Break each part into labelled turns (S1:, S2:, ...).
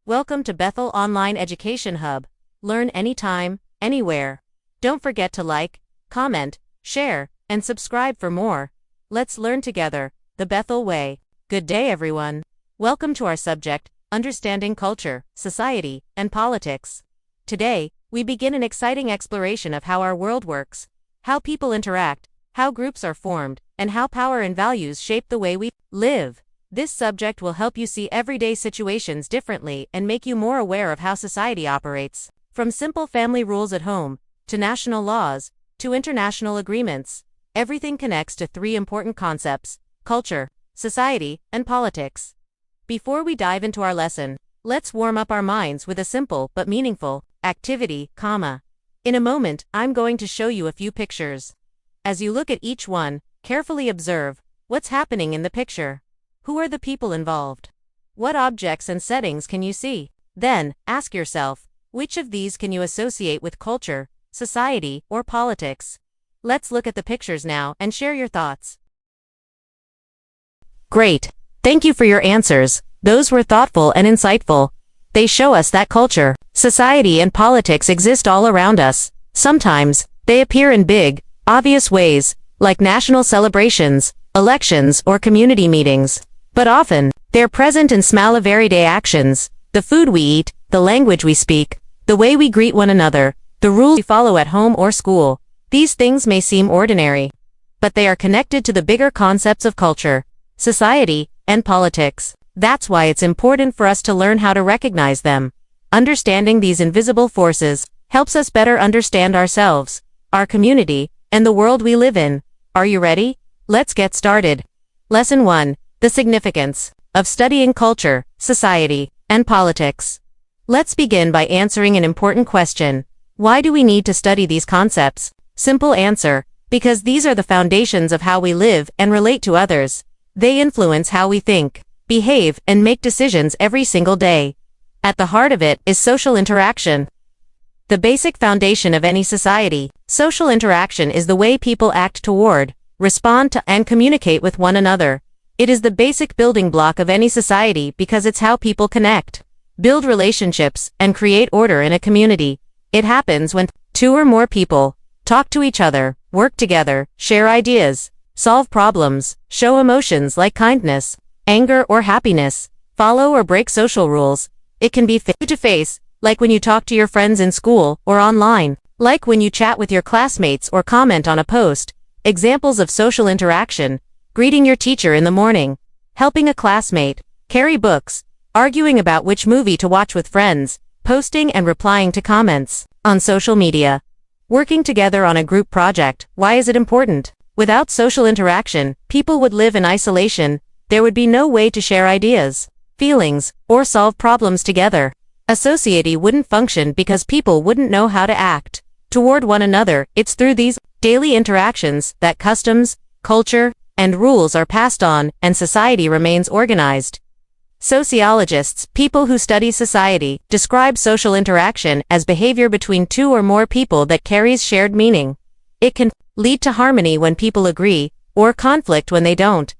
S1: Welcome to Bethel Online Education Hub. Learn anytime, anywhere. Don't forget to like, comment, share, and subscribe for more. Let's learn together, the Bethel way. Good day, everyone. Welcome to our subject, Understanding Culture, Society, and Politics. Today, we begin an exciting exploration of how our world works, how people interact, how groups are formed, and how power and values shape the way we live. This subject will help you see everyday situations differently and make you more aware of how society operates. From simple family rules at home, to national laws, to international agreements, everything connects to three important concepts: culture, society, and politics. Before we dive into our lesson, let's warm up our minds with a simple but meaningful activity, In a moment, I'm going to show you a few pictures. As you look at each one, carefully observe what's happening in the picture. Who are the people involved? What objects and settings can you see? Then, ask yourself, which of these can you associate with culture, society, or politics? Let's look at the pictures now and share your thoughts. Great! Thank you for your answers. Those were thoughtful and insightful. They show us that culture, society, and politics exist all around us. Sometimes, they appear in big, obvious ways, like national celebrations, elections, or community meetings. But often, they're present in small everyday actions: the food we eat, the language we speak, the way we greet one another, the rules we follow at home or school. These things may seem ordinary, but they are connected to the bigger concepts of culture, society, and politics. That's why it's important for us to learn how to recognize them. Understanding these invisible forces helps us better understand ourselves, our community, and the world we live in. Are you ready? Let's get started. Lesson 1. The significance of studying culture, society, and politics. Let's begin by answering an important question. Why do we need to study these concepts? Simple answer: because these are the foundations of how we live and relate to others. They influence how we think, behave, and make decisions every single day. At the heart of it is social interaction. The basic foundation of any society. Social interaction is the way people act toward, respond to, and communicate with one another. It is the basic building block of any society because it's how people connect, build relationships, and create order in a community. It happens when two or more people talk to each other, work together, share ideas, solve problems, show emotions like kindness, anger, or happiness, follow or break social rules. It can be face-to-face, like when you talk to your friends in school, or online, like when you chat with your classmates or comment on a post. Examples of social interaction: greeting your teacher in the morning, helping a classmate, carry books, arguing about which movie to watch with friends, posting and replying to comments on social media, working together on a group project. Why is it important? Without social interaction, people would live in isolation. There would be no way to share ideas, feelings, or solve problems together. A society wouldn't function because people wouldn't know how to act toward one another. It's through these daily interactions that customs, culture, and rules are passed on, and society remains organized. Sociologists, people who study society, describe social interaction as behavior between two or more people that carries shared meaning. It can lead to harmony when people agree, or conflict when they don't.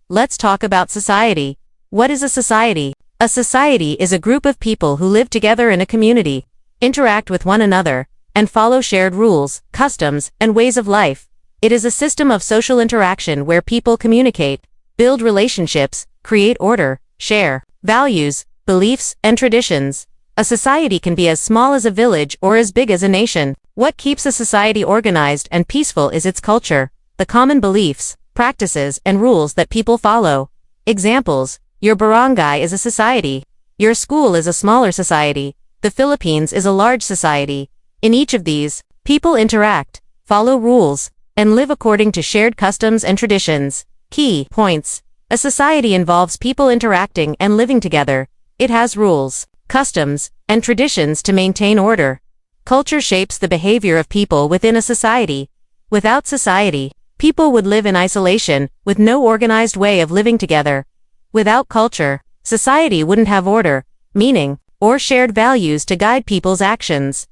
S1: Let's talk about society. What is a society? A society is a group of people who live together in a community, interact with one another, and follow shared rules, customs, and ways of life. It is a system of social interaction where people communicate, build relationships, create order, share values, beliefs, and traditions. A society can be as small as a village or as big as a nation. What keeps a society organized and peaceful is its culture, the common beliefs, practices, and rules that people follow. Examples: your barangay is a society. Your school is a smaller society. The Philippines is a large society. In each of these, people interact, follow rules, and live according to shared customs and traditions. Key points: a society involves people interacting and living together. It has rules, customs, and traditions to maintain order. Culture shapes the behavior of people within a society. Without society, people would live in isolation, with no organized way of living together. Without culture, society wouldn't have order, meaning, or shared values to guide people's actions.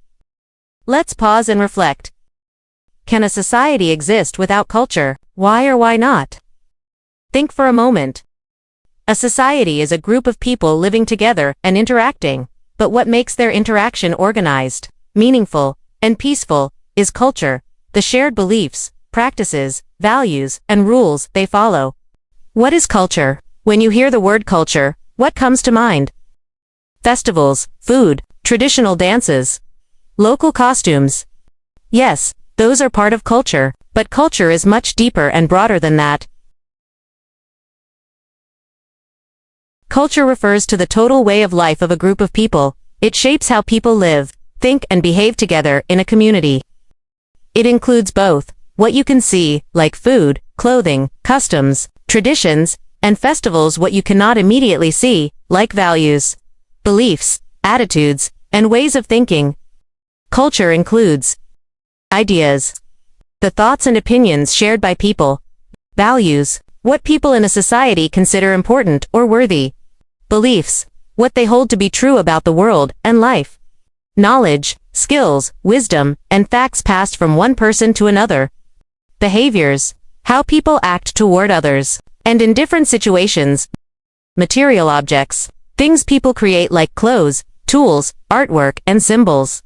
S1: Let's pause and reflect. Can a society exist without culture? Why or why not? Think for a moment. A society is a group of people living together and interacting. But what makes their interaction organized, meaningful, and peaceful is culture, the shared beliefs, practices, values, and rules they follow. What is culture? When you hear the word culture, what comes to mind? Festivals, food, traditional dances, local costumes. Yes, those are part of culture, but culture is much deeper and broader than that. Culture refers to the total way of life of a group of people. It shapes how people live, think, and behave together in a community. It includes both what you can see, like food, clothing, customs, traditions, and festivals, what you cannot immediately see, like values, beliefs, attitudes, and ways of thinking. Culture includes ideas, the thoughts and opinions shared by people, values, what people in a society consider important or worthy, beliefs, what they hold to be true about the world and life, knowledge, skills, wisdom, and facts passed from one person to another, behaviors, how people act toward others, and in different situations, material objects, things people create like clothes, tools, artwork, and symbols.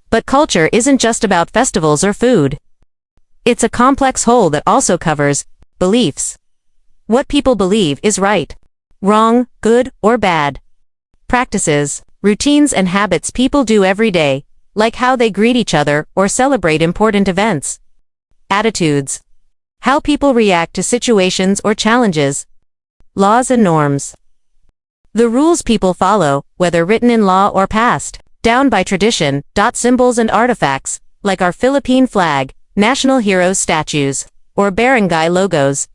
S1: But culture isn't just about festivals or food. It's a complex whole that also covers beliefs. What people believe is right, wrong, good, or bad. Practices, routines, and habits people do every day, like how they greet each other or celebrate important events. Attitudes, how people react to situations or challenges. Laws and norms, the rules people follow, whether written in law or passed down by tradition. Symbols and artifacts, like our Philippine flag, national heroes statues, or barangay logos.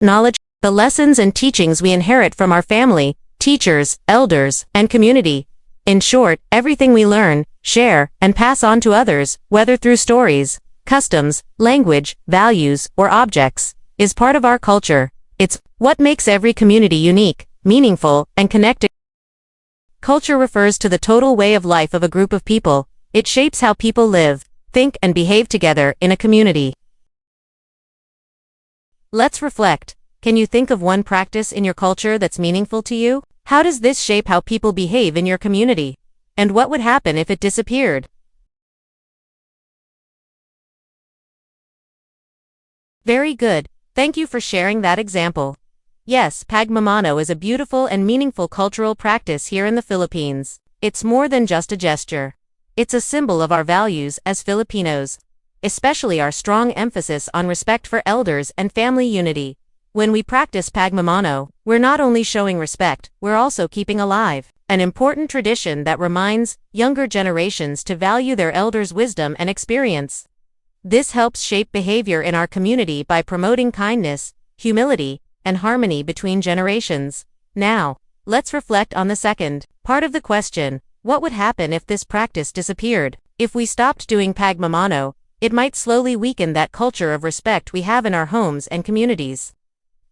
S1: Knowledge, the lessons and teachings we inherit from our family, teachers, elders, and community. In short, everything we learn, share, and pass on to others, whether through stories, customs, language, values, or objects, is part of our culture. It's what makes every community unique, meaningful, and connected. Culture refers to the total way of life of a group of people. It shapes how people live, think, and behave together in a community. Let's reflect. Can you think of one practice in your culture that's meaningful to you? How does this shape how people behave in your community? And what would happen if it disappeared? Very good. Thank you for sharing that example. Yes, Pagmamano is a beautiful and meaningful cultural practice here in the Philippines. It's more than just a gesture. It's a symbol of our values as Filipinos, especially our strong emphasis on respect for elders and family unity. When we practice Pagmamano, we're not only showing respect, we're also keeping alive an important tradition that reminds younger generations to value their elders' wisdom and experience. This helps shape behavior in our community by promoting kindness, humility, and harmony between generations. Now, let's reflect on the second part of the question. What would happen if this practice disappeared? If we stopped doing Pagmamano, it might slowly weaken that culture of respect we have in our homes and communities.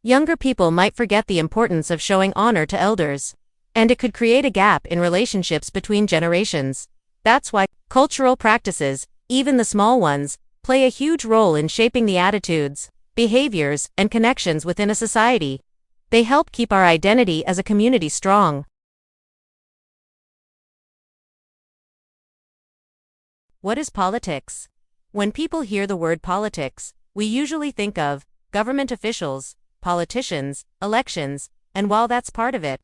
S1: Younger people might forget the importance of showing honor to elders, and it could create a gap in relationships between generations. That's why cultural practices, even the small ones, play a huge role in shaping the attitudes, behaviors, and connections within a society. They help keep our identity as a community strong. What is politics? When people hear the word politics, we usually think of government officials, politicians, elections, and while that's part of it,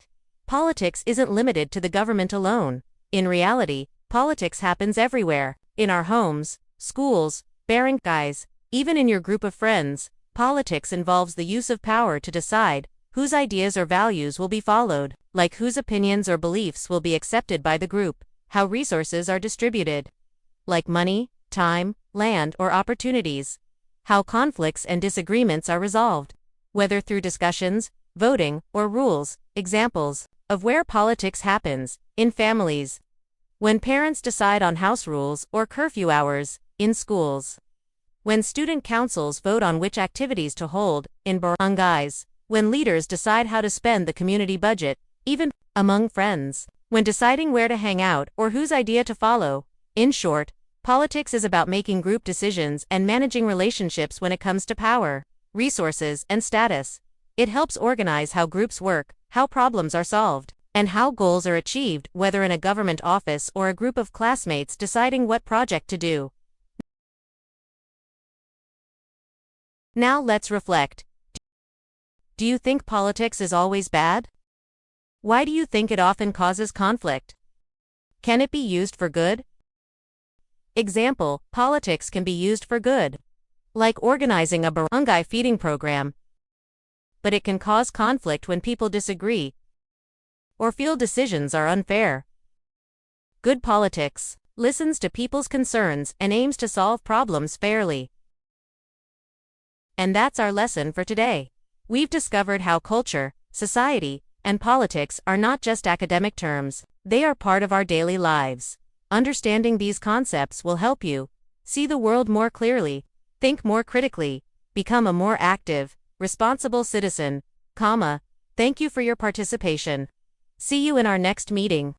S1: politics isn't limited to the government alone. In reality, politics happens everywhere, in our homes, schools, barangays, even in your group of friends. Politics involves the use of power to decide whose ideas or values will be followed, like whose opinions or beliefs will be accepted by the group, how resources are distributed, like money, time, land, or opportunities, how conflicts and disagreements are resolved, whether through discussions, voting, or rules. Examples of where politics happens: in families, when parents decide on house rules or curfew hours; in schools, when student councils vote on which activities to hold; in barangays, when leaders decide how to spend the community budget; even among friends, when deciding where to hang out or whose idea to follow. In short, politics is about making group decisions and managing relationships when it comes to power, resources, and status. It helps organize how groups work, how problems are solved, and how goals are achieved, whether in a government office or a group of classmates deciding what project to do. Now let's reflect. Do you think politics is always bad? Why do you think it often causes conflict? Can it be used for good? Example, politics can be used for good, like organizing a barangay feeding program. But it can cause conflict when people disagree or feel decisions are unfair. Good politics listens to people's concerns and aims to solve problems fairly. And that's our lesson for today. We've discovered how culture, society, and politics are not just academic terms, they are part of our daily lives. Understanding these concepts will help you see the world more clearly, think more critically, become a more active, responsible citizen. Thank you for your participation. See you in our next meeting.